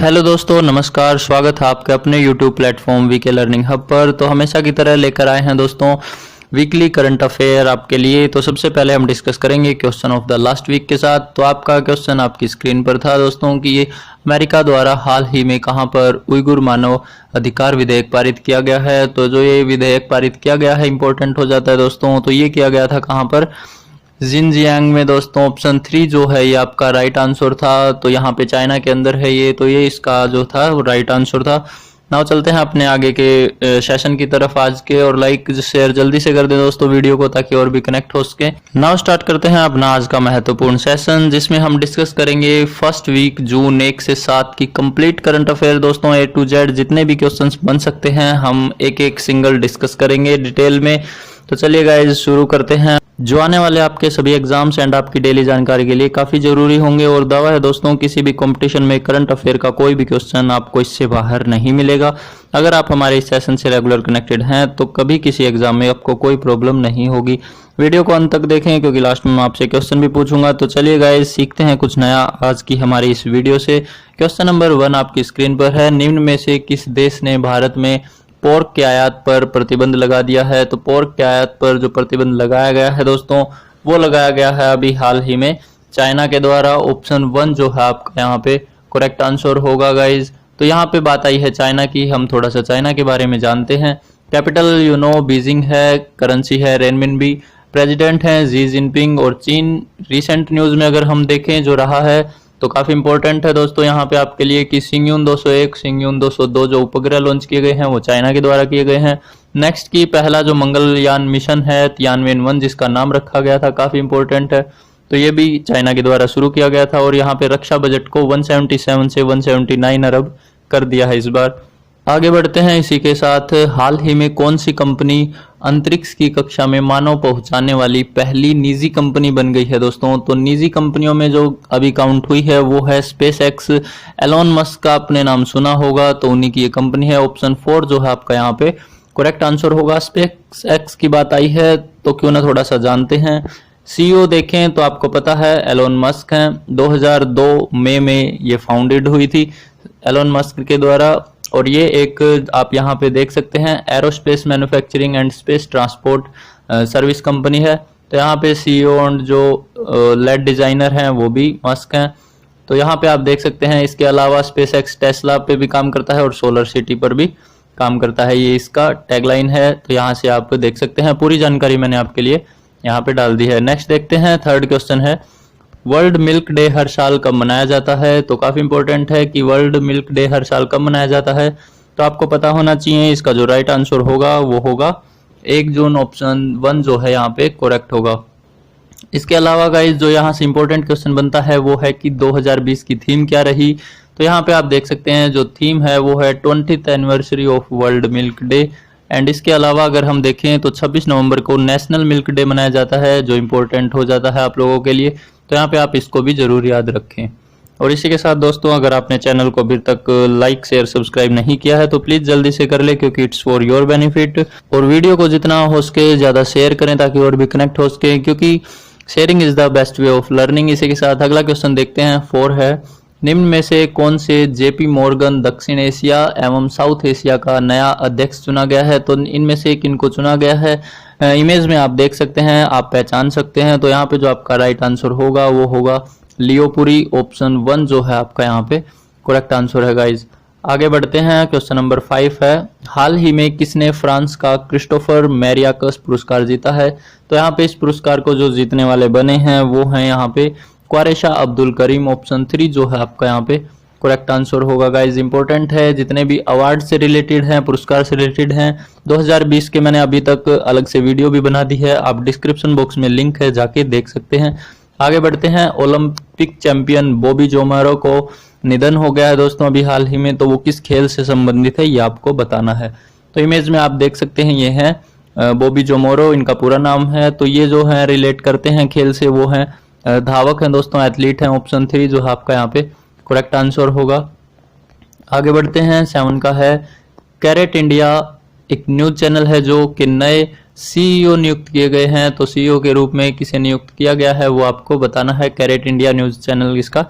Hello दोस्तों, नमस्कार। स्वागत है आपके अपने YouTube platform VK learning hub पर। तो हमेशा की तरह लेकर आए हैं दोस्तों वीकली करंट अफेयर आपके लिए। तो सबसे पहले हम डिस्कस करेंगे question of the last week के साथ। तो आपका क्वेश्चन आपकी स्क्रीन पर था दोस्तों कि ये अमेरिका द्वारा हाल ही में कहां पर उइगुर मानव अधिकार विधेयक पारित किया गया है। तो जो ये विधेयक पारित किया गया है इंपॉर्टेंट हो जाता है दोस्तों। तो ये किया गया था कहां पर? जिनजियांग में दोस्तों। ऑप्शन 3 जो है ये आपका राइट आंसर था। तो यहाँ पे चाइना के अंदर है ये, तो ये इसका जो था वो राइट आंसर था। नाउ चलते हैं अपने आगे के सेशन की तरफ आज के, और लाइक शेयर जल्दी से कर दें दोस्तों वीडियो को ताकि और भी कनेक्ट हो सके। नाउ स्टार्ट करते हैं अपना आज का महत्वपूर्ण सेशन, जिसमें हम डिस्कस करेंगे फर्स्ट वीक जून 1 से 7 की कंप्लीट करंट अफेयर दोस्तों। A to Z जितने भी क्वेश्चंस बन सकते हैं हम एक एक सिंगल डिस्कस करेंगे डिटेल में। तो चलिए गाइस शुरू करते हैं। जो आने वाले आपके सभी एग्जाम्स एंड आपकी डेली जानकारी के लिए काफी जरूरी होंगे, और दावा है दोस्तों किसी भी कंपटीशन में करंट अफेयर का कोई भी क्वेश्चन आपको इससे बाहर नहीं मिलेगा। अगर आप हमारे इस सेशन से रेगुलर कनेक्टेड हैं तो कभी किसी एग्जाम में आपको कोई प्रॉब्लम नहीं होगी। वीडियो को अंत तक देखें क्योंकि लास्ट में मैं आपसे क्वेश्चन भी पूछूंगा। तो चलिए गाइस सीखते हैं कुछ नया आज की हमारी इस वीडियो से। क्वेश्चन नंबर 1 आपकी स्क्रीन पर है। निम्न में से किस देश ने भारत में पोर्क के आयात पर प्रतिबंध लगा दिया है? तो पोर्क के आयात पर जो प्रतिबंध लगाया गया है दोस्तों वो लगाया गया है अभी हाल ही में चाइना के द्वारा। ऑप्शन 1 जो है आपका यहाँ पे करेक्ट आंसर होगा गाइज। तो यहाँ पे बात आई है चाइना की, हम थोड़ा सा चाइना के बारे में जानते हैं। कैपिटल बीजिंग है, करेंसी है रेनमिनबी, प्रेसिडेंट हैं जी जिनपिंग, और चीन रिसेंट न्यूज में अगर हम देखें जो रहा है तो काफी इंपॉर्टेंट है दोस्तों यहाँ पे आपके लिए कि सिंगयून 201, सिंगयून 202 जो उपग्रह लॉन्च किए गए हैं वो चाइना के द्वारा किए गए हैं। नेक्स्ट की पहला जो मंगलयान मिशन है तियानवेन-1 जिसका नाम रखा गया था, काफी इंपॉर्टेंट है। तो ये भी चाइना के द्वारा शुरू किया गया था, और यहाँ पे रक्षा बजट को 177 से 179 अरब कर दिया है इस बार। आगे बढ़ते हैं इसी के साथ। हाल ही में कौन सी कंपनी अंतरिक्ष की कक्षा में मानव पहुंचाने वाली पहली निजी कंपनी बन गई है दोस्तों? तो निजी कंपनियों में जो अभी काउंट हुई है वो है स्पेस एक्स। एलोन मस्क का आपने नाम सुना होगा, तो उन्हीं की ये कंपनी है। ऑप्शन 4 जो है आपका यहाँ पे करेक्ट आंसर होगा। स्पेस एक्स की बात आई है तो क्यों ना थोड़ा सा जानते हैं। CEO देखें तो आपको पता है एलोन मस्क हैं। 2002 मई में ये फाउंडेड हुई थी एलोन मस्क के द्वारा, और ये एक आप यहाँ पे देख सकते हैं aerospace manufacturing and space transport service company है। तो यहाँ पे CEO और जो लेड डिजाइनर हैं वो भी मस्क हैं। तो यहाँ पे आप देख सकते हैं। इसके अलावा स्पेस एक्स टेस्ला पे भी काम करता है और सोलर सिटी पर भी काम करता है, ये इसका टैगलाइन है। तो यहाँ से आप देख सकते हैं, पूरी जानकारी मैंने आपके लिए यहाँ पे डाल दी है। नेक्स्ट देखते हैं, थर्ड क्वेश्चन है वर्ल्ड मिल्क डे हर साल कब मनाया जाता है? तो काफी इंपॉर्टेंट है कि वर्ल्ड मिल्क डे हर साल कब मनाया जाता है, तो आपको पता होना चाहिए। इसका जो राइट आंसर होगा वो होगा 1 जून। ऑप्शन 1 जो है यहाँ पे करेक्ट होगा। इसके अलावा गाइस जो यहाँ से इंपॉर्टेंट क्वेश्चन बनता है वो है कि 2020 की थीम क्या रही? तो यहाँ पे आप देख सकते हैं जो थीम है वो है 20th anniversary of world milk day. And इसके अलावा अगर हम देखें तो 26 नवंबर को नेशनल मिल्क डे मनाया जाता है, जो इंपॉर्टेंट हो जाता है आप लोगों के लिए। तो यहाँ पे आप इसको भी जरूर याद रखें। और इसी के साथ दोस्तों अगर आपने चैनल को अभी तक लाइक शेयर सब्सक्राइब नहीं किया है तो प्लीज जल्दी से कर ले, क्योंकि इट्स फॉर योर बेनिफिट। और वीडियो को जितना हो सके ज्यादा शेयर करें ताकि और भी कनेक्ट हो सके, क्योंकि sharing is the best way of learning. इसी के साथ अगला क्वेश्चन देखते हैं। 4 है निम्न में से कौन से JP मॉर्गन दक्षिण एशिया एवं साउथ एशिया का नया अध्यक्ष चुना गया है? तो इनमें से किनको चुना गया है? इमेज में आप देख सकते हैं, आप पहचान सकते हैं। तो यहाँ पे जो आपका राइट आंसर होगा वो होगा लियो पुरी। ऑप्शन 1 जो है आपका यहाँ पे करेक्ट आंसर है गाइज। आगे बढ़ते हैं, क्वेश्चन नंबर 5 है हाल ही में किसने फ्रांस का क्रिस्टोफर मैरियाकस पुरस्कार जीता है? तो यहाँ पे इस पुरस्कार को जो जीतने वाले बने हैं वो हैं यहाँ पे क्वारेशा अब्दुल करीम। ऑप्शन 3 जो है आपका यहाँ पे करेक्ट आंसर होगा गाइज। इंपॉर्टेंट है जितने भी अवार्ड से रिलेटेड हैं, पुरस्कार से रिलेटेड हैं, 2020 के मैंने अभी तक अलग से वीडियो भी बना दी है, आप डिस्क्रिप्शन बॉक्स में लिंक है जाके देख सकते हैं। आगे बढ़ते हैं, ओलंपिक चैंपियन बॉबी जोमारो को निधन हो गया है दोस्तों अभी हाल ही में। तो वो किस खेल से संबंधित है ये आपको बताना है। तो इमेज में आप देख सकते हैं ये है बॉबी जोमारो, इनका पूरा नाम है। तो ये जो है रिलेट करते हैं खेल से, वो है धावक हैं दोस्तों, एथलीट हैं। ऑप्शन 3 जो है आपका यहाँ पे करेक्ट आंसर होगा। आगे बढ़ते हैं, 7 का है कैरेट इंडिया एक न्यूज चैनल है जो कि नए CEO नियुक्त किए गए हैं। तो CEO के रूप में किसे नियुक्त किया गया है वो आपको बताना है। कैरेट इंडिया न्यूज चैनल इसका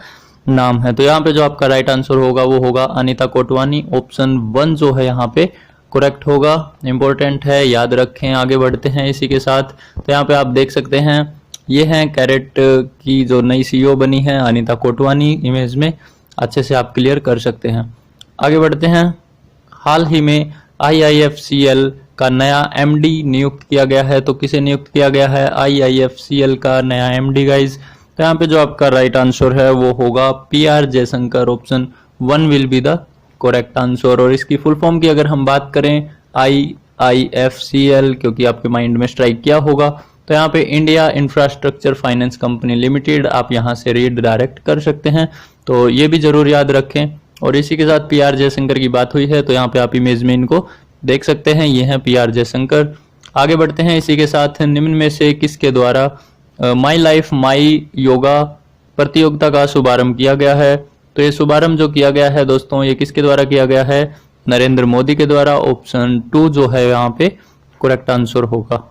नाम है। तो यहाँ पे जो आपका राइट आंसर होगा वो होगा अनीता कोटवानी। ऑप्शन 1 जो है यहाँ पे करेक्ट होगा। इंपॉर्टेंट है, याद रखें। आगे बढ़ते हैं इसी के साथ। तो यहाँ पे आप देख सकते हैं ये है कैरेट की जो नई सीईओ बनी है अनीता कोटवानी। इमेज में अच्छे से आप क्लियर कर सकते हैं। आगे बढ़ते हैं। हाल ही में IIFCL का नया MD नियुक्त किया गया है। तो किसे नियुक्त किया गया है? IIFCL का नया MD गाइज। तो यहाँ पे जो आपका राइट आंसर है वो होगा PR Jaishankar. Option 1 will be the correct answer. और इसकी फुल फॉर्म की अगर हम बात करें IIFCL, क्योंकि आपके माइंड में स्ट्राइक किया होगा, तो यहाँ पे India infrastructure finance company limited, आप यहाँ से रीड डायरेक्ट कर सकते हैं। तो ये भी जरूर याद रखें। और इसी के साथ PR जयशंकर की बात हुई है तो यहाँ पे आप इमेज में इनको देख सकते हैं, ये हैं PR जयशंकर। आगे बढ़ते हैं इसी के साथ। निम्न में से किसके द्वारा माई लाइफ माई योगा प्रतियोगिता का शुभारंभ किया गया है? तो ये शुभारंभ जो किया गया है दोस्तों, ये किसके द्वारा किया गया है? नरेंद्र मोदी के द्वारा। ऑप्शन 2 जो है यहाँ पे करेक्ट आंसर होगा।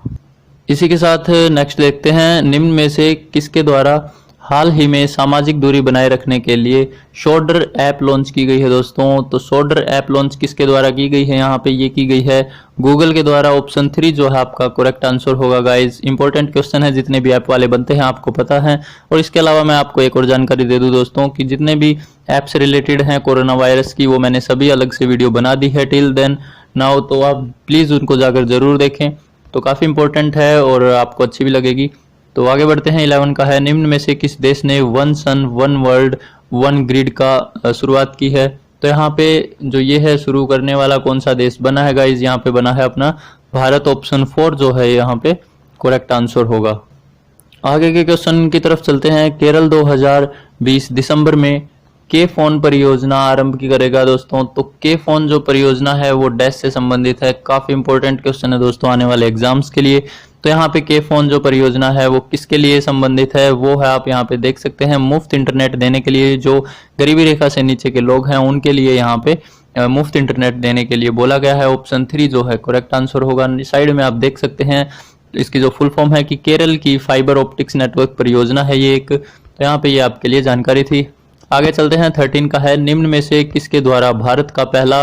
इसी के साथ नेक्स्ट देखते हैं। निम्न में से किसके द्वारा हाल ही में सामाजिक दूरी बनाए रखने के लिए शोल्डर ऐप लॉन्च की गई है दोस्तों? तो शोल्डर ऐप लॉन्च किसके द्वारा की गई है? यहाँ पे ये की गई है गूगल के द्वारा। ऑप्शन 3 जो है आपका करेक्ट आंसर होगा गाइज। इंपॉर्टेंट क्वेश्चन है, जितने भी ऐप वाले बनते हैं आपको पता है। और इसके अलावा मैं आपको एक और जानकारी दे दूं दोस्तों कि जितने भी ऐप से रिलेटेड हैं कोरोना वायरस की, वो मैंने सभी अलग से वीडियो बना दी है टिल देन नाउ। तो आप प्लीज उनको जाकर जरूर देखें, तो काफी इंपॉर्टेंट है और आपको अच्छी भी लगेगी। तो आगे बढ़ते हैं। 11 का है, निम्न में से किस देश ने one sun one world one grid का शुरुआत की है? तो यहाँ पे जो ये है शुरू करने वाला कौन सा देश बना है गाइज? यहाँ पे बना है अपना भारत। ऑप्शन 4 जो है यहाँ पे करेक्ट आंसर होगा। आगे के क्वेश्चन की तरफ चलते हैं। केरल 2020 दिसंबर में के फोन परियोजना आरंभ की करेगा दोस्तों? तो के फोन जो परियोजना है वो डैश से संबंधित है। काफी इंपॉर्टेंट क्वेश्चन है दोस्तों आने वाले एग्जाम्स के लिए। तो यहाँ पे के फोन जो परियोजना है वो किसके लिए संबंधित है? वो है, आप यहाँ पे देख सकते हैं, मुफ्त इंटरनेट देने के लिए। जो गरीबी रेखा से नीचे के लोग हैं उनके लिए यहाँ पे मुफ्त इंटरनेट देने के लिए बोला गया है। ऑप्शन 3 जो है करेक्ट आंसर होगा। साइड में आप देख सकते हैं इसकी जो फुल फॉर्म है कि केरल की फाइबर ऑप्टिक्स नेटवर्क परियोजना है ये एक। तो यहाँ पे ये आपके लिए जानकारी थी। आगे चलते हैं। 13 का है, निम्न में से किसके द्वारा भारत का पहला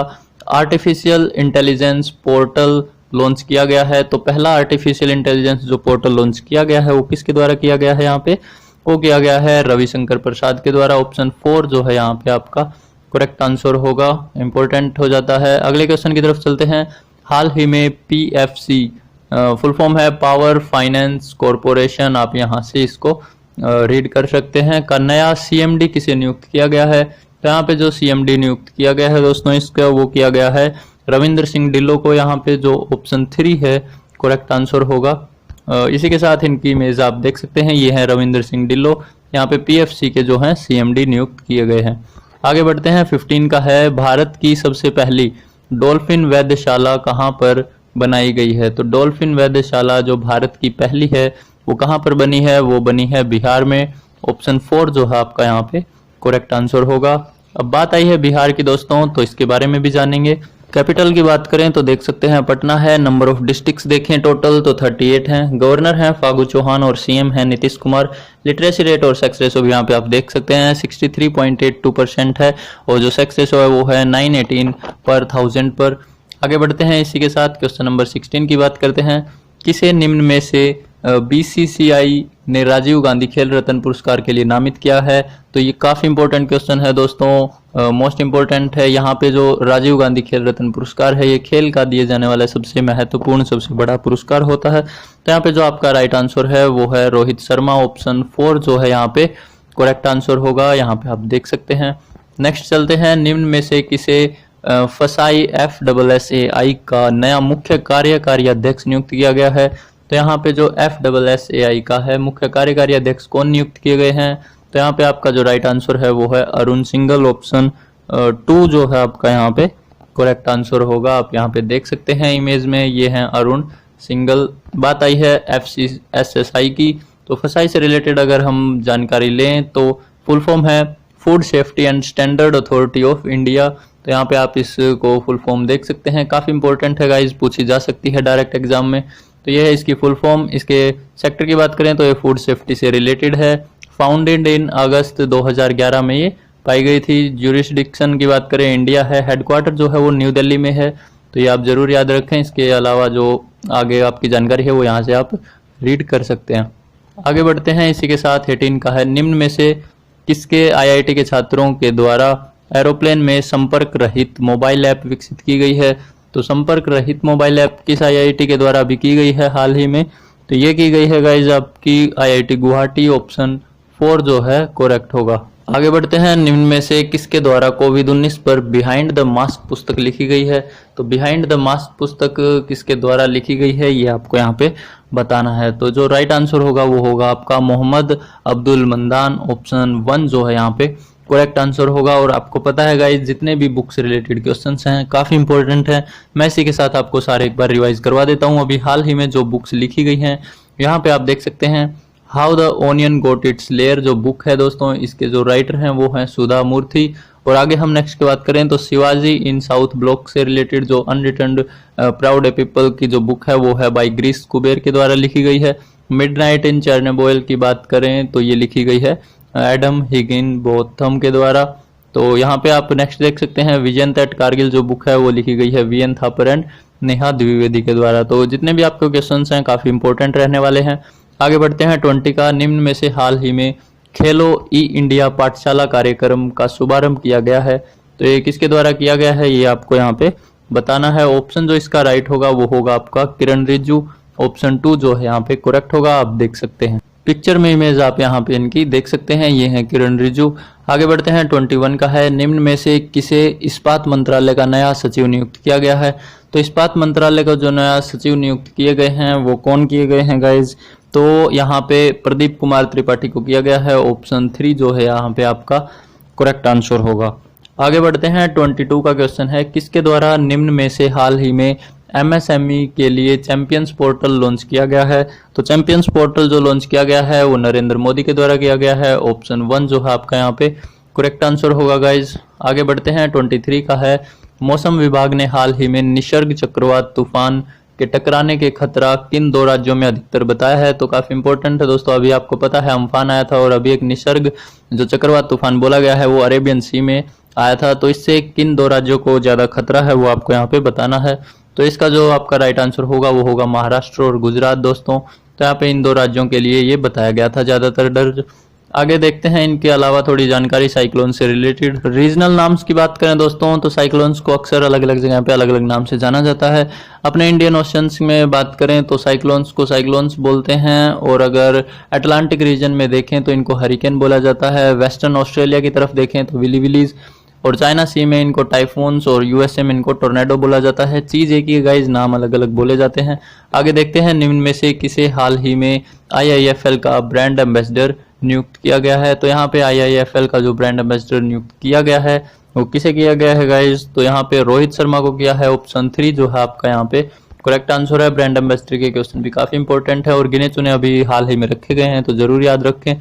आर्टिफिशियल इंटेलिजेंस पोर्टल लॉन्च किया गया है? तो पहला आर्टिफिशियल इंटेलिजेंस जो पोर्टल लॉन्च किया गया है वो किसके द्वारा किया गया है? यहाँ पे वो किया गया है रविशंकर प्रसाद के द्वारा। ऑप्शन 4 जो है यहाँ पे आपका करेक्ट आंसर होगा। इंपॉर्टेंट हो जाता है। अगले क्वेश्चन की तरफ चलते हैं। हाल ही में PFC फुल फॉर्म है पावर फाइनेंस कॉरपोरेशन, आप यहाँ से इसको रीड कर सकते हैं, का नया CMD किसे नियुक्त किया गया है? तो यहाँ पे जो CMD नियुक्त किया गया है दोस्तों इसका वो किया गया है रविंद्र सिंह ढिल्लों को। यहाँ पे जो ऑप्शन 3 है करेक्ट आंसर होगा। इसी के साथ इनकी इमेज आप देख सकते हैं, ये है रविंद्र सिंह ढिल्लों। यहाँ पे PFC के जो हैं CMD नियुक्त किए गए हैं। आगे बढ़ते हैं। 15 का है, भारत की सबसे पहली डॉल्फिन वैधशाला कहाँ पर बनाई गई है? तो डॉल्फिन वैधशाला जो भारत की पहली है वो कहाँ पर बनी है? वो बनी है बिहार में। ऑप्शन 4 जो है आपका यहाँ पे करेक्ट आंसर होगा। अब बात आई है बिहार की दोस्तों, तो इसके बारे में भी जानेंगे। कैपिटल की बात करें तो देख सकते हैं पटना है। नंबर ऑफ डिस्ट्रिक्ट्स देखें टोटल तो 38 हैं। गवर्नर हैं फागू चौहान और CM हैं नीतीश कुमार। लिटरेसी रेट और सेक्स रेशो भी यहाँ पे आप देख सकते हैं 63.82% है और जो सेक्स रेशो है वो है 918 पर 1000 पर। आगे बढ़ते हैं इसी के साथ क्वेश्चन नंबर 16 की बात करते हैं। किसे निम्न में से BCCI ने राजीव गांधी खेल रत्न पुरस्कार के लिए नामित किया है? तो ये काफी इंपॉर्टेंट क्वेश्चन है दोस्तों, मोस्ट इंपॉर्टेंट है। यहाँ पे जो राजीव गांधी खेल रत्न पुरस्कार है ये खेल का दिए जाने वाला सबसे महत्वपूर्ण सबसे बड़ा पुरस्कार होता है। तो यहाँ पे जो आपका राइट आंसर है वो है रोहित शर्मा। ऑप्शन 4 जो है यहाँ पे करेक्ट आंसर होगा। यहाँ पे आप देख सकते हैं। नेक्स्ट चलते हैं। निम्न में से किसे फसाई FSSAI का नया मुख्य कार्यकारी अध्यक्ष नियुक्त किया गया है? तो यहाँ पे जो FSSAI का है मुख्य कार्यकारी अध्यक्ष कौन नियुक्त किए गए हैं? तो यहाँ पे आपका जो राइट आंसर है वो है अरुण सिंघल। ऑप्शन 2 जो है आपका यहाँ पे करेक्ट आंसर होगा। आप यहाँ पे देख सकते हैं इमेज में, ये हैं अरुण सिंघल। बात आई है FSSAI की, तो फसाई से रिलेटेड अगर हम जानकारी लें तो फुल फॉर्म है food safety and standard authority of India. तो यहाँ पे आप इसको फुल फॉर्म देख सकते हैं, काफी इंपॉर्टेंट है गाइज, पूछी जा सकती है डायरेक्ट एग्जाम में। तो ये है इसकी फुल फॉर्म। इसके सेक्टर की बात करें तो ये फूड सेफ्टी से रिलेटेड है। फाउंडेड इन अगस्त 2011 में ये पाई गई थी। ज्यूरिसडिक्शन की बात करें इंडिया है, हेडक्वार्टर जो है वो न्यू दिल्ली में है, तो ये आप जरूर याद रखें। इसके अलावा जो आगे आपकी जानकारी है वो यहाँ से आप रीड कर सकते हैं। आगे बढ़ते हैं, इसी के साथ 18 का है, निम्न में से किसके आईआईटी के छात्रों के द्वारा एरोप्लेन में संपर्क रहित मोबाइल ऐप विकसित की गई है। तो संपर्क रहित मोबाइल ऐप किस आईआईटी के द्वारा अभी की गई है हाल ही में, तो ये की गई है गाइज आपकी आईआईटी गुवाहाटी। ऑप्शन 4 जो है करेक्ट होगा। आगे बढ़ते हैं, निम्न में से किसके द्वारा कोविड-19 पर बिहाइंड द मास्क पुस्तक लिखी गई है। तो बिहाइंड द मास्क पुस्तक किसके द्वारा लिखी गई है ये आपको यहाँ पे बताना है। तो जो राइट आंसर होगा वो होगा आपका मोहम्मद अब्दुल मंदान। ऑप्शन 1 जो है यहाँ पे करेक्ट आंसर होगा। और आपको पता है गाइज जितने भी बुक्स रिलेटेड क्वेश्चंस हैं काफी इंपॉर्टेंट हैं, मैं इसी के साथ आपको सारे एक बार रिवाइज करवा देता हूँ। अभी हाल ही में जो बुक्स लिखी गई हैं यहाँ पे आप देख सकते हैं, how the onion got its layer जो बुक है दोस्तों, इसके जो राइटर हैं वो हैं सुधा मूर्ति। और आगे हम नेक्स्ट की बात करें तो शिवाजी इन साउथ ब्लॉक से रिलेटेड जो अनरिटर्न्ड प्राउड ए पीपल की जो बुक है वो है बाय ग्रीस कुबेर के द्वारा लिखी गई है। मिडनाइट इन चेर्नोबिल की बात करें तो ये लिखी गई है एडम हिगिनबोथम के द्वारा। तो यहाँ पे आप नेक्स्ट देख सकते हैं, विजन एट कारगिल जो बुक है वो लिखी गई है वीएन थापर एंड नेहा द्विवेदी के द्वारा। तो जितने भी आपके क्वेश्चंस हैं काफी इंपॉर्टेंट रहने वाले हैं। आगे बढ़ते हैं 20 का, निम्न में से हाल ही में खेलो ई इंडिया पाठशाला कार्यक्रम का शुभारंभ किया गया है। तो ये किसके द्वारा किया गया है ये आपको यहाँ पे बताना है। ऑप्शन जो इसका राइट होगा वो होगा आपका किरण रिजिजू। ऑप्शन 2 जो है यहाँ पे करेक्ट होगा, आप देख सकते हैं पिक्चर में इमेज आप यहाँ पे इनकी देख सकते हैं, ये है किरण रिजिजू। आगे बढ़ते हैं 21 का है, निम्न में से किसे इस्पात मंत्रालय का नया सचिव नियुक्त किया गया है। तो इस्पात मंत्रालय का जो नया सचिव नियुक्त किए गए हैं वो कौन किए गए हैं गाइज, तो यहाँ पे प्रदीप कुमार त्रिपाठी को किया गया है। ऑप्शन 3 जो है यहाँ पे आपका करेक्ट आंसर होगा। आगे बढ़ते हैं 22 का क्वेश्चन है, किसके द्वारा निम्न में से हाल ही में एमएसएमई के लिए चैंपियंस पोर्टल लॉन्च किया गया है। तो चैंपियंस पोर्टल जो लॉन्च किया गया है वो नरेंद्र मोदी के द्वारा किया गया है। ऑप्शन 1 जो है आपका यहाँ पे करेक्ट आंसर होगा गाइज। आगे बढ़ते हैं 23 का है, मौसम विभाग ने हाल ही में निसर्ग चक्रवात तूफान के टकराने के खतरा किन 2 राज्यों में अधिकतर बताया है। तो काफी इंपॉर्टेंट है दोस्तों, अभी आपको पता है अम्फान आया था और अभी एक निसर्ग जो चक्रवात तूफान बोला गया है वो अरेबियन सी में आया था। तो इससे किन 2 राज्यों को ज्यादा खतरा है वो आपको यहाँ पे बताना है। तो इसका जो आपका राइट आंसर होगा वो होगा महाराष्ट्र और गुजरात दोस्तों। तो यहाँ पे इन 2 राज्यों के लिए ये बताया गया था ज्यादातर डर। आगे देखते हैं इनके अलावा थोड़ी जानकारी साइक्लोन से रिलेटेड। रीजनल नाम्स की बात करें दोस्तों तो साइक्लोन्स को अक्सर अलग अलग जगह पे अलग अलग नाम से जाना जाता है। अपने इंडियन ओशंस में बात करें तो साइक्लोन्स को साइक्लोन्स बोलते हैं, और अगर अटलांटिक रीजन में देखें तो इनको हरिकेन बोला जाता है। वेस्टर्न ऑस्ट्रेलिया की तरफ देखें तो विली विलीज, और चाइना सी में इनको टाइफून्स, और यूएसए में इनको टोर्नेडो बोला जाता है। चीज एक ही गाइज, नाम अलग अलग बोले जाते हैं। आगे देखते हैं निम्न में से किसे हाल ही में आईआईएफएल का ब्रांड एम्बेसडर नियुक्त किया गया है। तो यहाँ पे आईआईएफएल का जो ब्रांड एम्बेसडर नियुक्त किया गया है वो किसे किया गया है गाइज, तो यहाँ पे रोहित शर्मा को किया है। ऑप्शन 3 जो है आपका यहाँ पे करेक्ट आंसर है। ब्रांड एम्बेसडर के क्वेश्चन भी काफी इंपॉर्टेंट है और गिने चुने अभी हाल ही में रखे गए हैं, तो जरूर याद रखें।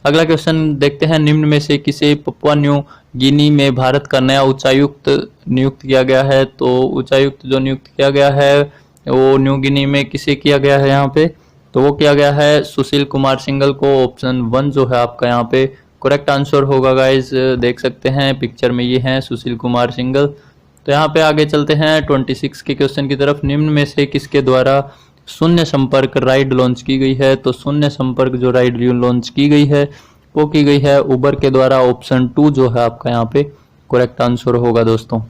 अगला क्वेश्चन देखते हैं, निम्न में से किसे पपुआ न्यू गिनी में भारत का नया उच्चायुक्त नियुक्त किया गया है। तो उच्चायुक्त जो नियुक्त किया गया है वो न्यू गिनी में किसे किया गया है यहाँ पे, तो वो किया गया है सुशील कुमार सिंघल को। ऑप्शन 1 जो है आपका यहाँ पे करेक्ट आंसर होगा गाइज, देख सकते हैं पिक्चर में ये हैं सुशील कुमार सिंघल। तो यहाँ पे आगे चलते हैं 26 के क्वेश्चन की तरफ, निम्न में से किसके द्वारा शून्य संपर्क राइड लॉन्च की गई है। तो शून्य संपर्क जो राइड लॉन्च की गई है वो की गई है उबर के द्वारा। ऑप्शन 2 जो है आपका यहाँ पे करेक्ट आंसर होगा दोस्तों।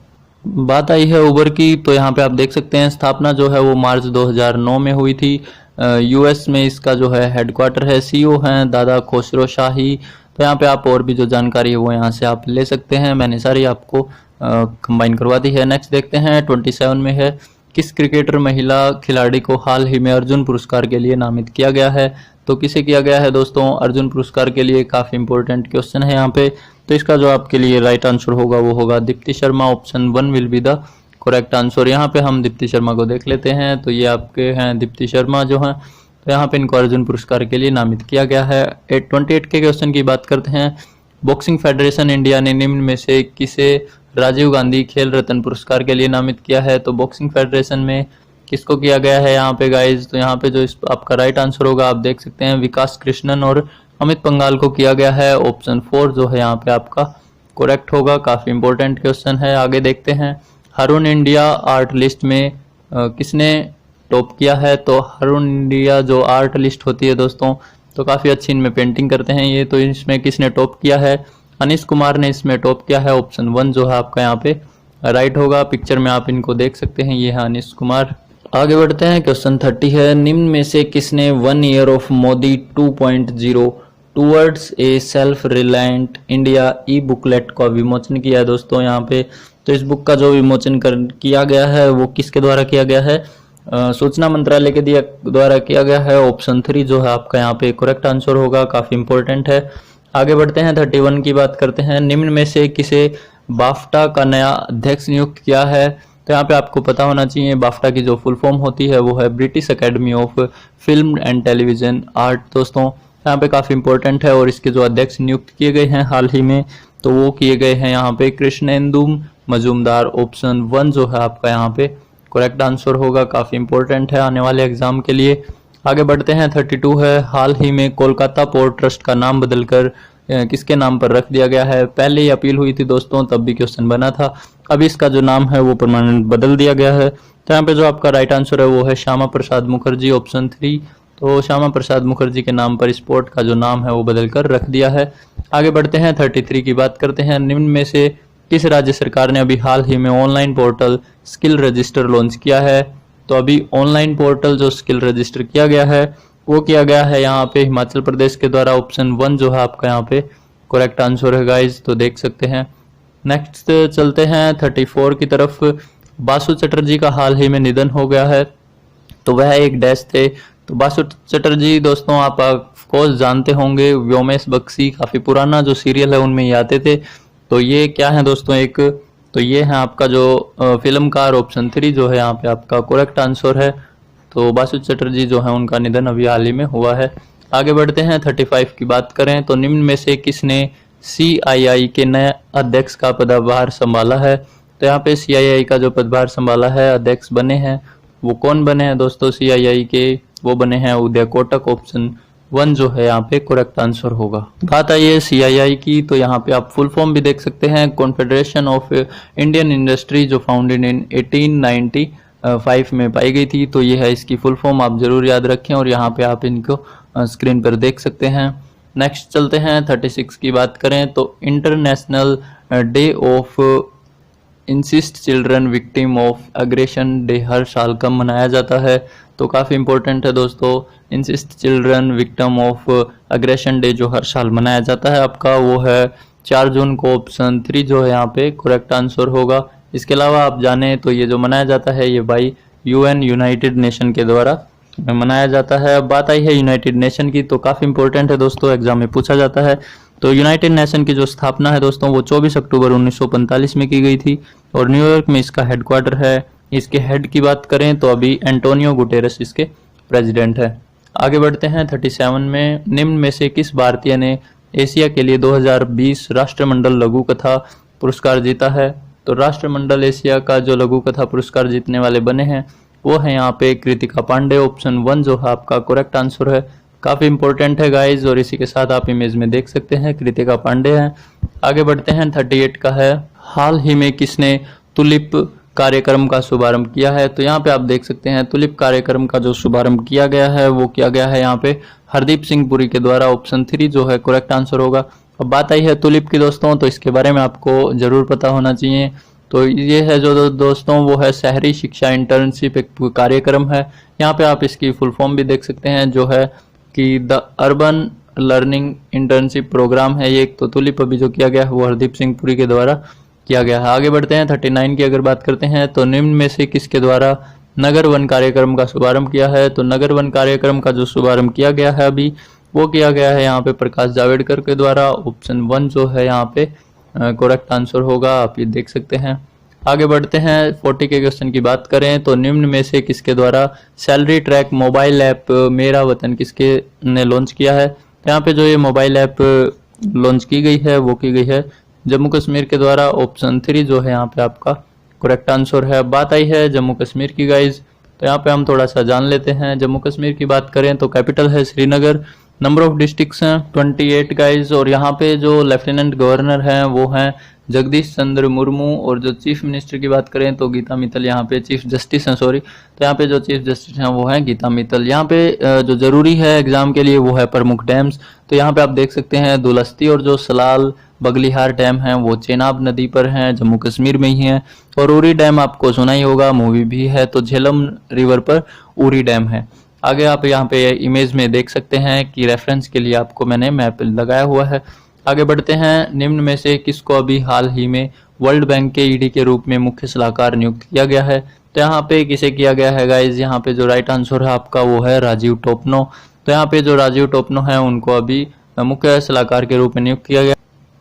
बात आई है उबर की, तो यहाँ पे आप देख सकते हैं स्थापना जो है वो मार्च 2009 में हुई थी। यूएस में इसका जो है हेडक्वार्टर है, सीईओ हैं दादा खोसरो शाही। तो यहाँ पे आप और भी जो जानकारी है वो यहाँ से आप ले सकते हैं, मैंने सारी आपको कंबाइन करवा दी है। नेक्स्ट देखते हैं 27 में है, किस क्रिकेटर महिला खिलाड़ी को हाल ही में अर्जुन पुरस्कार के लिए नामित किया गया है। तो किसे किया गया है दोस्तों अर्जुन पुरस्कार के लिए, काफी इंपॉर्टेंट क्वेश्चन है यहाँ पे। तो इसका जो आपके लिए राइट आंसर होगा वो होगा Deepti Sharma. Option 1 will be the correct answer. यहाँ पे हम दीप्ति शर्मा को देख लेते हैं, तो ये आपके हैं दीप्ति शर्मा जो हैं, तो यहाँ पे इनको अर्जुन पुरस्कार के लिए नामित किया गया है। 28 के क्वेश्चन की बात करते हैं, बॉक्सिंग फेडरेशन इंडिया ने निम्न में से किसे राजीव गांधी खेल रत्न पुरस्कार के लिए नामित किया है। तो बॉक्सिंग फेडरेशन में किसको किया गया है यहाँ पे गाइज, तो यहाँ पे जो आपका राइट आंसर होगा आप देख सकते हैं विकास कृष्णन और अमित पंघाल को किया गया है। ऑप्शन 4 जो है यहाँ पे आपका करेक्ट होगा। काफ़ी इंपॉर्टेंट क्वेश्चन है। आगे देखते हैं, हरून इंडिया आर्ट लिस्ट में किसने टॉप किया है? तो हरून इंडिया जो आर्ट लिस्ट होती है दोस्तों, तो काफ़ी अच्छी इनमें पेंटिंग करते हैं ये, तो इसमें किसने टॉप किया है? अनीश कुमार ने इसमें टॉप किया है। ऑप्शन 1 जो है आपका यहाँ पे राइट होगा। पिक्चर में आप इनको देख सकते हैं, ये है अनीश कुमार। आगे बढ़ते हैं, क्वेश्चन 30 है, निम्न में से किसने 1 year of Modi 2.0 towards a self reliant India E booklet का विमोचन किया है? दोस्तों यहाँ पे तो इस बुक का जो विमोचन किया गया है वो किसके द्वारा किया गया है? सूचना मंत्रालय के द्वारा किया गया है। ऑप्शन 3 जो है आपका यहाँ पे करेक्ट आंसर होगा। काफी इंपॉर्टेंट है। आगे बढ़ते हैं, 31 की बात करते हैं, निम्न में से किसे बाफ्टा का नया अध्यक्ष नियुक्त किया है? तो यहाँ पे आपको पता होना चाहिए, बाफ्टा की जो फुल फॉर्म होती है वो है British academy of film and television art. दोस्तों यहाँ पे काफी इंपॉर्टेंट है। और इसके जो अध्यक्ष नियुक्त किए गए हैं हाल ही में, तो वो किए गए हैं यहाँ पे कृष्णेंदु मजूमदार। ऑप्शन 1 जो है आपका यहाँ पे करेक्ट आंसर होगा। काफी इंपॉर्टेंट है आने वाले एग्जाम के लिए। आगे बढ़ते हैं, 32 है, हाल ही में कोलकाता पोर्ट ट्रस्ट का नाम बदलकर किसके नाम पर रख दिया गया है? पहले ही अपील हुई थी दोस्तों, तब भी क्वेश्चन बना था। अभी इसका जो नाम है वो परमानेंट बदल दिया गया है। तो यहाँ पे जो आपका राइट आंसर है वो है श्यामा प्रसाद मुखर्जी। ऑप्शन 3, तो श्यामा प्रसाद मुखर्जी के नाम पर इस पोर्ट का जो नाम है वो बदलकर रख दिया है। आगे बढ़ते हैं, 33 की बात करते हैं, निम्न में से किस राज्य सरकार ने अभी हाल ही में online portal skill register launch किया है? तो अभी ऑनलाइन पोर्टल जो स्किल रजिस्टर किया गया है वो किया गया है यहाँ पे हिमाचल प्रदेश के द्वारा। ऑप्शन 1 जो है आपका यहाँ पे करेक्ट आंसर है गाइज, तो देख सकते हैं। नेक्स्ट चलते हैं 34 की तरफ। बासु चटर्जी का हाल ही में निधन हो गया है, तो वह एक डैश थे। तो बासु चटर्जी दोस्तों आप ऑफकोर्स जानते होंगे, व्योमेश बख्शी, काफी पुराना जो सीरियल है उनमें ये आते थे। तो ये क्या है दोस्तों, एक तो ये है आपका जो फिल्मकार। ऑप्शन 3 जो है यहाँ पे आपका करेक्ट आंसर है। तो बासु चटर्जी जो है उनका निधन अभी हाल ही में हुआ है। आगे बढ़ते हैं, 35 की बात करें तो निम्न में से किसने CII के नए अध्यक्ष का पदभार संभाला है? तो यहाँ पे CII का जो पदभार संभाला है, अध्यक्ष बने हैं, वो कौन बने हैं दोस्तों CII के? वो बने हैं उदय कोटक। ऑप्शन 1 जो है यहाँ पे करेक्ट आंसर होगा। बात आई है CII की, तो यहाँ पे आप फुल फॉर्म भी देख सकते हैं, कॉन्फेडरेशन ऑफ इंडियन इंडस्ट्री, जो फाउंडेड इन 1895 में पाई गई थी। तो ये है इसकी फुल फॉर्म, आप जरूर याद रखें और यहाँ पे आप इनको स्क्रीन पर देख सकते हैं। नेक्स्ट चलते हैं, 36 की बात करें तो international day of innocent children victim of aggression day हर साल कब मनाया जाता है? तो काफ़ी इंपॉर्टेंट है दोस्तों, insist children victim of aggression day जो हर साल मनाया जाता है आपका वो है 4 जून को। ऑप्शन 3 जो है यहाँ पे करेक्ट आंसर होगा। इसके अलावा आप जाने तो ये जो मनाया जाता है ये बाई UN यूनाइटेड नेशन के द्वारा मनाया जाता है। अब बात आई है यूनाइटेड नेशन की, तो काफ़ी इंपॉर्टेंट है दोस्तों, एग्जाम में पूछा जाता है। तो यूनाइटेड नेशन की जो स्थापना है दोस्तों वो 24 अक्टूबर 1945 में की गई थी और न्यूयॉर्क में इसका हेडक्वार्टर है। इसके हेड की बात करें तो अभी एंटोनियो गुटेरेस इसके प्रेसिडेंट है। आगे बढ़ते हैं 37 में, निम्न में से किस भारतीय ने एशिया के लिए 2020 राष्ट्रमंडल लघु कथा पुरस्कार जीता है? तो राष्ट्रमंडल एशिया का जो लघु कथा पुरस्कार जीतने वाले बने हैं वो है यहाँ पे कृतिका पांडे। ऑप्शन 1 जो है आपका करेक्ट आंसर है। काफी इंपॉर्टेंट है गाइज, और इसी के साथ आप इमेज में देख सकते हैं कृतिका पांडे हैं। आगे बढ़ते हैं, 38 का है, हाल ही में किसने तुलिप कार्यक्रम का शुभारंभ किया है? तो यहाँ पे आप देख सकते हैं तुलिप कार्यक्रम का जो शुभारंभ किया गया है वो किया गया है यहाँ पे हरदीप सिंह पुरी के द्वारा। ऑप्शन 3 जो है करेक्ट आंसर होगा। अब बात आई है तुलिप की दोस्तों, तो इसके बारे में आपको जरूर पता होना चाहिए। तो ये है जो दोस्तों वो है शहरी शिक्षा इंटर्नशिप एक कार्यक्रम है। यहाँ पे आप इसकी फुल फॉर्म भी देख सकते हैं जो है कि the urban learning internship program है ये। तो तुलिप अभी जो किया गया है वो हरदीप सिंह पुरी के द्वारा किया गया है। आगे बढ़ते हैं, 39 की अगर बात करते हैं तो निम्न में से किसके द्वारा नगर वन कार्यक्रम का शुभारंभ किया है? तो नगर वन कार्यक्रम का जो शुभारंभ किया गया है अभी वो किया गया है यहाँ पे प्रकाश जावड़ेकर के द्वारा। ऑप्शन 1 जो है यहाँ पे करेक्ट आंसर होगा, आप ये देख सकते हैं। आगे बढ़ते हैं, 40 के क्वेश्चन की बात करें तो निम्न में से किसके द्वारा सैलरी ट्रैक मोबाइल ऐप मेरा वतन किसके ने लॉन्च किया है? यहाँ पे जो ये मोबाइल ऐप लॉन्च की गई है वो की गई है जम्मू कश्मीर के द्वारा। ऑप्शन 3 जो है यहाँ पे आपका करेक्ट आंसर है। बात आई है जम्मू कश्मीर की गाइज, तो यहाँ पे हम थोड़ा सा जान लेते हैं। जम्मू कश्मीर की बात करें तो कैपिटल है श्रीनगर, नंबर ऑफ डिस्ट्रिक्ट्स हैं 28 गाइज, और यहाँ पे जो लेफ्टिनेंट गवर्नर हैं वो हैं जगदीश चंद्र मुर्मू, और जो चीफ मिनिस्टर की बात करें तो गीता मित्तल, यहाँ पे चीफ जस्टिस हैं सॉरी, तो यहाँ पे जो चीफ जस्टिस हैं वो हैं गीता मित्तल। यहाँ पे जो जरूरी है एग्जाम के लिए वो है प्रमुख डैम्स, तो यहाँ पे आप देख सकते हैं दुलस्ती और जो सलाल बगलिहार डैम है वो चेनाब नदी पर हैं, जम्मू कश्मीर में ही है। और उरी डैम आपको सुना ही होगा, मूवी भी है, तो झेलम रिवर पर उरी डैम है। आगे आप यहाँ पे इमेज में देख सकते हैं कि रेफरेंस के लिए आपको मैंने मैप लगाया हुआ है। आगे बढ़ते हैं, निम्न में से किसको अभी हाल ही में वर्ल्ड बैंक के ईडी के रूप में मुख्य सलाहकार नियुक्त किया गया है? तो यहाँ पे किसे किया गया है गाइज, यहाँ पे जो राइट आंसर है आपका वो है राजीव टोपनो। तो यहाँ पे जो राजीव टोपनो है उनको अभी मुख्य सलाहकार के रूप में नियुक्त किया गया।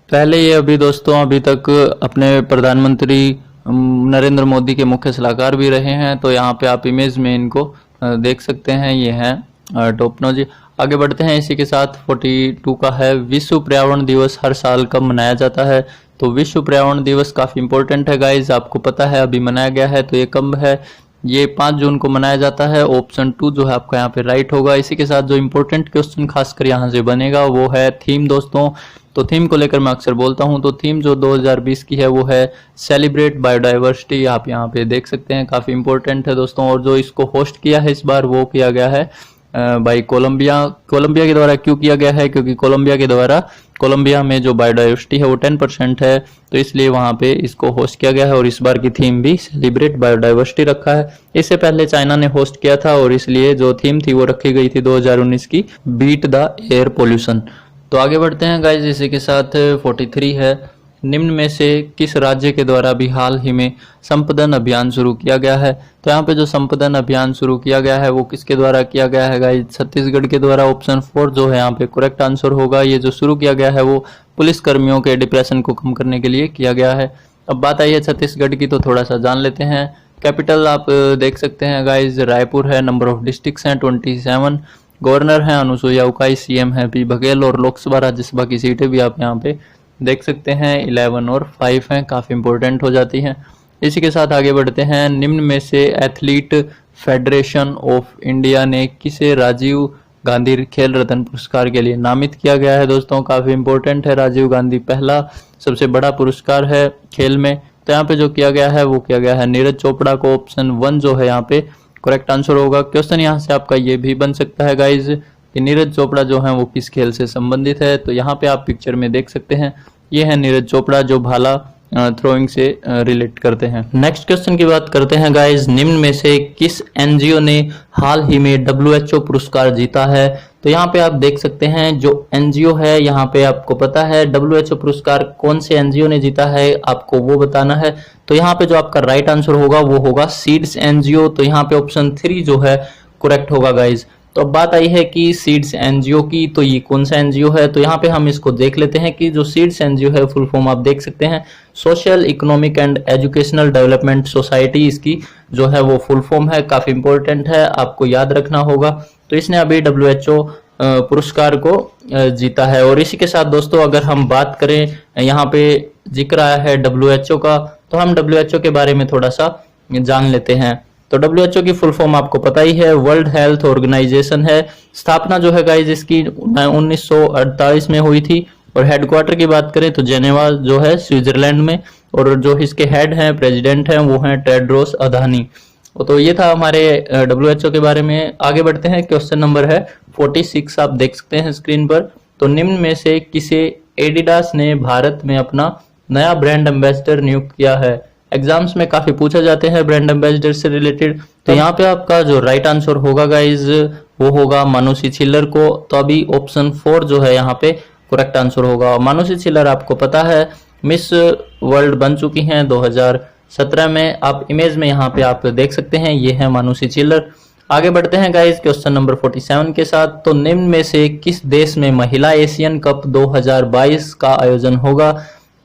पहले ये अभी दोस्तों अभी तक अपने प्रधानमंत्री नरेंद्र मोदी के मुख्य सलाहकार भी रहे हैं, तो यहाँ पे आप इमेज में इनको देख सकते हैं, ये हैं टोपनो जी। आगे बढ़ते हैं, इसी के साथ 42 का है, विश्व पर्यावरण दिवस हर साल कब मनाया जाता है? तो विश्व पर्यावरण दिवस काफी इंपॉर्टेंट है गाइज, आपको पता है अभी मनाया गया है, तो ये कब है? ये 5 जून को मनाया जाता है। ऑप्शन 2 जो है आपका यहाँ पे राइट होगा। इसी के साथ जो इंपॉर्टेंट क्वेश्चन खासकर यहाँ से बनेगा वो है थीम दोस्तों। तो थीम को लेकर मैं अक्सर बोलता हूँ, तो थीम जो 2020 की है वो है सेलिब्रेट बायोडाइवर्सिटी। आप यहाँ पे देख सकते हैं, काफी इंपॉर्टेंट है दोस्तों। और जो इसको होस्ट किया है इस बार वो किया गया है भाई कोलंबिया के द्वारा। क्यों किया गया है? क्योंकि कोलंबिया में जो बायोडाइवर्सिटी है वो 10% है, तो इसलिए वहां पे इसको होस्ट किया गया है। और इस बार की थीम भी सेलिब्रेट बायोडाइवर्सिटी रखा है। इससे पहले चाइना ने होस्ट किया था, और इसलिए जो थीम थी वो रखी गई थी 2019 की, बीट द एयर पोल्यूशन। तो आगे बढ़ते हैं गाइज, इसी के साथ 43 है, निम्न में से किस राज्य के द्वारा भी हाल ही में संपदन अभियान शुरू किया गया है? तो यहाँ पे जो संपदन अभियान शुरू किया गया है वो किसके द्वारा किया गया है गाइज? छत्तीसगढ़ के द्वारा। ऑप्शन 4 जो है यहाँ पे करेक्ट आंसर होगा। ये जो शुरू किया गया है वो पुलिस कर्मियों के डिप्रेशन को कम करने के लिए किया गया है। अब बात आई है छत्तीसगढ़ की, तो थोड़ा सा जान लेते हैं। कैपिटल आप देख सकते हैं गाइज, रायपुर है। नंबर ऑफ डिस्ट्रिक्ट्स हैं 27। गवर्नर हैं अनुसुईया उकाई, सीएम है पी बघेल, और लोकसभा राज्यसभा की सीटें भी आप यहाँ पे देख सकते हैं 11 और 5 हैं, काफी इंपॉर्टेंट हो जाती हैं। इसी के साथ आगे बढ़ते हैं, निम्न में से एथलीट फेडरेशन ऑफ इंडिया ने किसे राजीव गांधी खेल रत्न पुरस्कार के लिए नामित किया गया है? दोस्तों काफी इंपॉर्टेंट है, राजीव गांधी पहला सबसे बड़ा पुरस्कार है खेल में। तो यहाँ पे जो किया गया है वो किया गया है नीरज चोपड़ा को। ऑप्शन 1 जो है यहाँ पे करेक्ट आंसर होगा। क्वेश्चन यहाँ से आपका ये भी बन सकता है गाइज कि नीरज चोपड़ा जो है वो किस खेल से संबंधित है? तो यहाँ पे आप पिक्चर में देख सकते हैं, ये है नीरज चोपड़ा जो भाला थ्रोइंग से रिलेट करते हैं। नेक्स्ट क्वेश्चन की बात करते हैं गाइज, निम्न में से किस एनजीओ ने हाल ही में WHO पुरस्कार जीता है? तो यहाँ पे आप देख सकते हैं जो एनजीओ है, यहाँ पे आपको पता है WHO पुरस्कार कौन से एनजीओ ने जीता है, आपको वो बताना है। तो यहाँ पे जो आपका राइट आंसर होगा वो होगा सीड्स एनजीओ। तो यहाँ पे ऑप्शन 3 जो है करेक्ट होगा गाइज। तो अब बात आई है कि सीड्स एनजीओ की, तो ये कौन सा एनजीओ है? तो यहाँ पे हम इसको देख लेते हैं कि जो सीड्स एनजीओ है फुल फॉर्म आप देख सकते हैं social economic and educational development society, इसकी जो है वो फुल फॉर्म है, काफी इंपॉर्टेंट है, आपको याद रखना होगा। तो इसने अभी WHO पुरस्कार को जीता है। और इसी के साथ दोस्तों अगर हम बात करें, यहाँ पे जिक्र आया है WHO का, तो हम WHO के बारे में थोड़ा सा जान लेते हैं। तो WHO की फुल फॉर्म आपको पता ही है, वर्ल्ड हेल्थ ऑर्गेनाइजेशन है। स्थापना जो है गाइज इसकी 1948 में हुई थी। और हेडक्वार्टर की बात करें तो जेनेवा जो है स्विट्जरलैंड में, और जो इसके हेड हैं प्रेसिडेंट हैं वो हैं टेड्रोस अधानी। तो ये था हमारे WHO के बारे में। आगे बढ़ते हैं, क्वेश्चन नंबर है 46, आप देख सकते हैं स्क्रीन पर। तो निम्न में से किसे एडिडास ने भारत में अपना नया ब्रांड एम्बेसडर नियुक्त किया है? एग्जाम्स में काफी पूछा जाते हैं ब्रांड एम्बेसडर से रिलेटेड। तो यहाँ पे आपका जो राइट आंसर होगा गाइज वो होगा मानुषी छिल्लर को। तो अभी ऑप्शन 4 जो है यहाँ पे करेक्ट आंसर होगा। मानुषी छिल्लर आपको पता है मिस वर्ल्ड बन चुकी हैं 2017 में। आप इमेज में यहाँ पे आप देख सकते हैं, ये है मानुषी छिल्लर। आगे बढ़ते हैं गाइज क्वेश्चन नंबर 47 के साथ। तो निम्न में से किस देश में महिला एशियन कप 2022 का आयोजन होगा?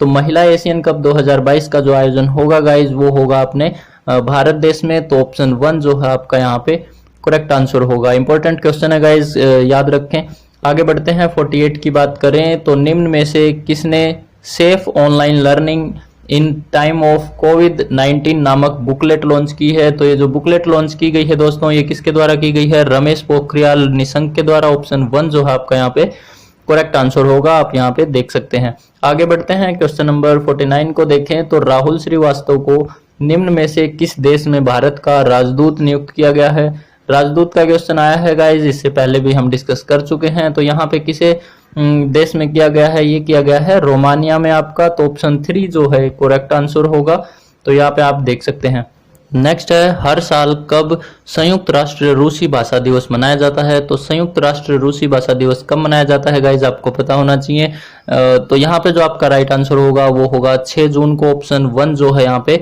तो महिला एशियन कप 2022 का जो आयोजन होगा गाइज वो होगा अपने भारत देश में। तो ऑप्शन 1 जो है आपका यहाँ पे करेक्ट आंसर होगा। इंपॉर्टेंट क्वेश्चन है गाइज, याद रखें। आगे बढ़ते हैं 48 की बात करें तो निम्न में से किसने safe online learning in time of कोविड-19 नामक बुकलेट लॉन्च की है। तो ये जो बुकलेट लॉन्च की गई है दोस्तों, ये किसके द्वारा की गई है? रमेश पोखरियाल निशंक के द्वारा। ऑप्शन 1 जो है आपका यहाँ पे करेक्ट आंसर होगा, आप यहाँ पे देख सकते हैं। आगे बढ़ते हैं, क्वेश्चन नंबर 49 को देखें। तो राहुल श्रीवास्तव को निम्न में से किस देश में भारत का राजदूत नियुक्त किया गया है? राजदूत का क्वेश्चन आया है गाइज, इससे पहले भी हम डिस्कस कर चुके हैं। तो यहाँ पे किसे देश में किया गया है? ये किया गया है रोमानिया में आपका। तो ऑप्शन 3 जो है करेक्ट आंसर होगा। तो यहाँ पे आप देख सकते हैं। नेक्स्ट है, हर साल कब संयुक्त राष्ट्र रूसी भाषा दिवस मनाया जाता है? तो संयुक्त राष्ट्र रूसी भाषा दिवस कब मनाया जाता है गाइज, आपको पता होना चाहिए। तो यहाँ पे जो आपका राइट आंसर होगा वो होगा 6 जून को। ऑप्शन 1 जो है यहाँ पे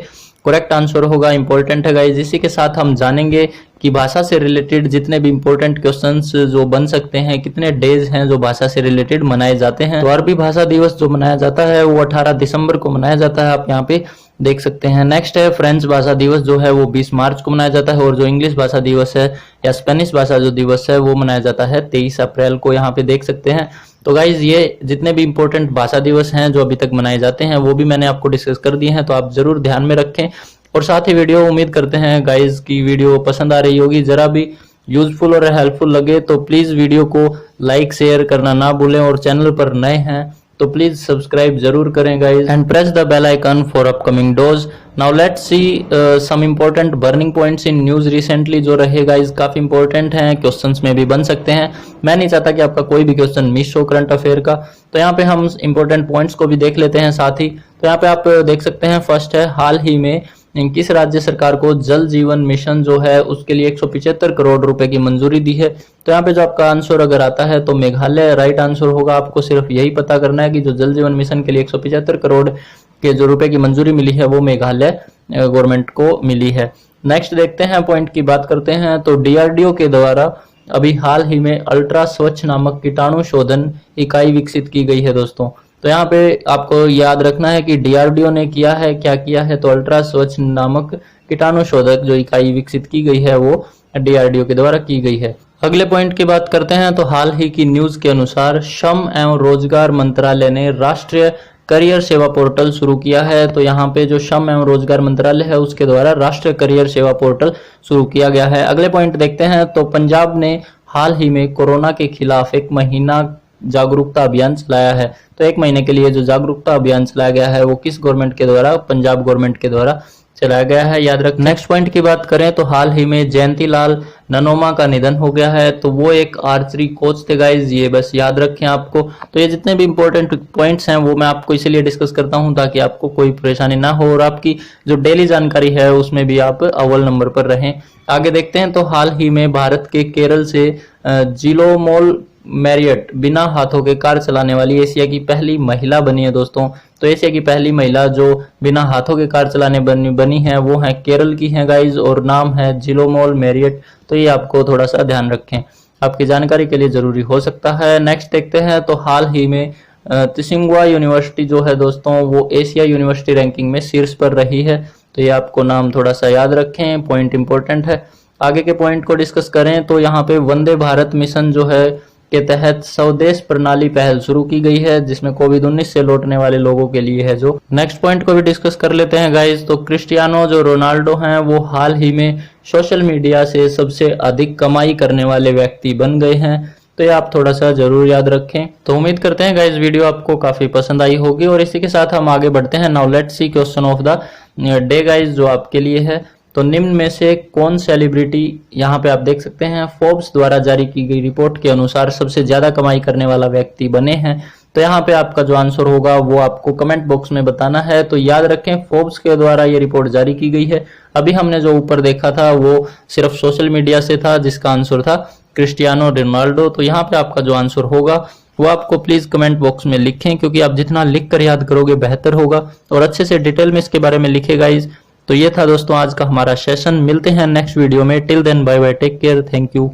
करेक्ट आंसर होगा। इंपॉर्टेंट है गाइज। इसी के साथ हम जानेंगे कि भाषा से रिलेटेड जितने भी इंपॉर्टेंट क्वेश्चंस जो बन सकते हैं, कितने डेज हैं जो भाषा से रिलेटेड मनाए जाते हैं। तो अरबी भाषा दिवस जो मनाया जाता है वो 18 दिसंबर को मनाया जाता है, आप यहाँ पे देख सकते हैं। नेक्स्ट है, फ्रेंच भाषा दिवस जो है वो 20 मार्च को मनाया जाता है, और जो इंग्लिश भाषा दिवस है या स्पेनिश भाषा जो दिवस है वो मनाया जाता है 23 अप्रैल को, यहाँ पे देख सकते हैं। तो गाइज ये जितने भी इंपॉर्टेंट भाषा दिवस हैं जो अभी तक मनाए जाते हैं वो भी मैंने आपको डिस्कस कर दिए हैं, तो आप जरूर ध्यान में रखें। और साथ ही वीडियो, उम्मीद करते हैं गाइज की वीडियो पसंद आ रही होगी। जरा भी यूजफुल और हेल्पफुल लगे तो प्लीज वीडियो को लाइक शेयर करना ना भूलें, और चैनल पर नए हैं तो प्लीज सब्सक्राइब जरूर करें guys, and press the bell icon for upcoming dose. Now let's see some important burning points in news recently जो रहे गाइज, काफी इंपॉर्टेंट हैं, क्वेश्चंस में भी बन सकते हैं। मैं नहीं चाहता कि आपका कोई भी क्वेश्चन मिस हो करंट अफेयर का। तो यहाँ पे हम इंपॉर्टेंट पॉइंट्स को भी देख लेते हैं साथ ही। तो यहाँ पे आप देख सकते हैं, फर्स्ट है, हाल ही में किस राज्य सरकार को जल जीवन मिशन जो है उसके लिए 175 करोड़ रुपए की मंजूरी दी है? तो यहाँ पे जो आपका आंसर अगर आता है तो मेघालय राइट आंसर होगा। आपको सिर्फ यही पता करना है कि जो जल जीवन मिशन के लिए 175 करोड़ के जो रुपए की मंजूरी मिली है वो मेघालय गवर्नमेंट को मिली है। नेक्स्ट देखते हैं, पॉइंट की बात करते हैं। तो डीआरडीओ के द्वारा अभी हाल ही में अल्ट्रा स्वच्छ नामक कीटाणु शोधन इकाई विकसित की गई है दोस्तों। तो यहाँ पे आपको याद रखना है कि डीआरडीओ ने किया है, क्या किया है? तो अल्ट्रा स्वच्छ नामक कीटाणु शोधक जो इकाई विकसित की गई है वो डीआरडीओ के द्वारा की गई है। अगले पॉइंट की बात करते हैं। तो हाल ही की न्यूज के अनुसार श्रम एवं रोजगार मंत्रालय ने राष्ट्रीय करियर सेवा पोर्टल शुरू किया है। तो यहाँ पे जो श्रम एवं रोजगार मंत्रालय है उसके द्वारा राष्ट्रीय करियर सेवा पोर्टल शुरू किया गया है। अगले पॉइंट देखते हैं। तो पंजाब ने हाल ही में कोरोना के खिलाफ 1 महीना जागरूकता अभियान चलाया है। तो 1 महीने के लिए जो जागरूकता अभियान चलाया गया है वो किस गवर्नमेंट के द्वारा? पंजाब गवर्नमेंट के द्वारा चलाया गया है, याद रख। नेक्स्ट पॉइंट की बात करें तो हाल ही में जयंती लाल ननोमा का निधन हो गया है। तो वो एक आर्चरी कोच थे गाइज, ये बस याद रखें आपको। तो ये जितने भी इंपॉर्टेंट पॉइंट्स हैं वो मैं आपको इसीलिए डिस्कस करता हूं ताकि आपको कोई परेशानी ना हो और आपकी जो डेली जानकारी है उसमें भी आप अव्वल नंबर पर रहें। आगे देखते हैं। तो हाल ही में भारत के केरल से जिलोमोल मैरियट बिना हाथों के कार चलाने वाली एशिया की पहली महिला बनी है दोस्तों। तो एशिया की पहली महिला जो बिना हाथों के कार चलाने बनी है वो है केरल की है गाइज, और नाम है जिलोमोल मैरियट। तो ये आपको थोड़ा सा ध्यान रखें, आपकी जानकारी के लिए जरूरी हो सकता है। नेक्स्ट देखते हैं। तो हाल ही में त्सिंगवा यूनिवर्सिटी जो है दोस्तों वो एशिया यूनिवर्सिटी रैंकिंग में शीर्ष पर रही है। तो ये आपको नाम थोड़ा सा याद रखें, पॉइंट इंपॉर्टेंट है। आगे के पॉइंट को डिस्कस करें तो यहाँ पे वंदे भारत मिशन जो है के तहत स्वदेश प्रणाली पहल शुरू की गई है जिसमें कोविड-19 से लौटने वाले लोगों के लिए है जो। नेक्स्ट पॉइंट को भी डिस्कस कर लेते हैं गाइज। तो क्रिस्टियानो जो रोनाल्डो हैं वो हाल ही में सोशल मीडिया से सबसे अधिक कमाई करने वाले व्यक्ति बन गए हैं। तो ये आप थोड़ा सा जरूर याद रखें। तो उम्मीद करते हैं गाइज वीडियो आपको काफी पसंद आई होगी, और इसी के साथ हम आगे बढ़ते हैं। Now let's C question of the day guys जो आपके लिए है। तो निम्न में से कौन सेलिब्रिटी, यहाँ पे आप देख सकते हैं फोर्ब्स द्वारा जारी की गई रिपोर्ट के अनुसार सबसे ज्यादा कमाई करने वाला व्यक्ति बने हैं? तो यहाँ पे आपका जो आंसर होगा वो आपको कमेंट बॉक्स में बताना है। तो याद रखें फोर्ब्स के द्वारा ये रिपोर्ट जारी की गई है। अभी हमने जो ऊपर देखा था वो सिर्फ सोशल मीडिया से था जिसका आंसर था क्रिस्टियानो रोनाल्डो। तो यहाँ पे आपका जो आंसर होगा वो आपको प्लीज कमेंट बॉक्स में लिखें, क्योंकि आप जितना लिख कर याद करोगे बेहतर होगा, और अच्छे से डिटेल में इसके बारे में लिखे गाइज। तो ये था दोस्तों आज का हमारा सेशन। मिलते हैं नेक्स्ट वीडियो में। Till then bye bye, take care, thank you.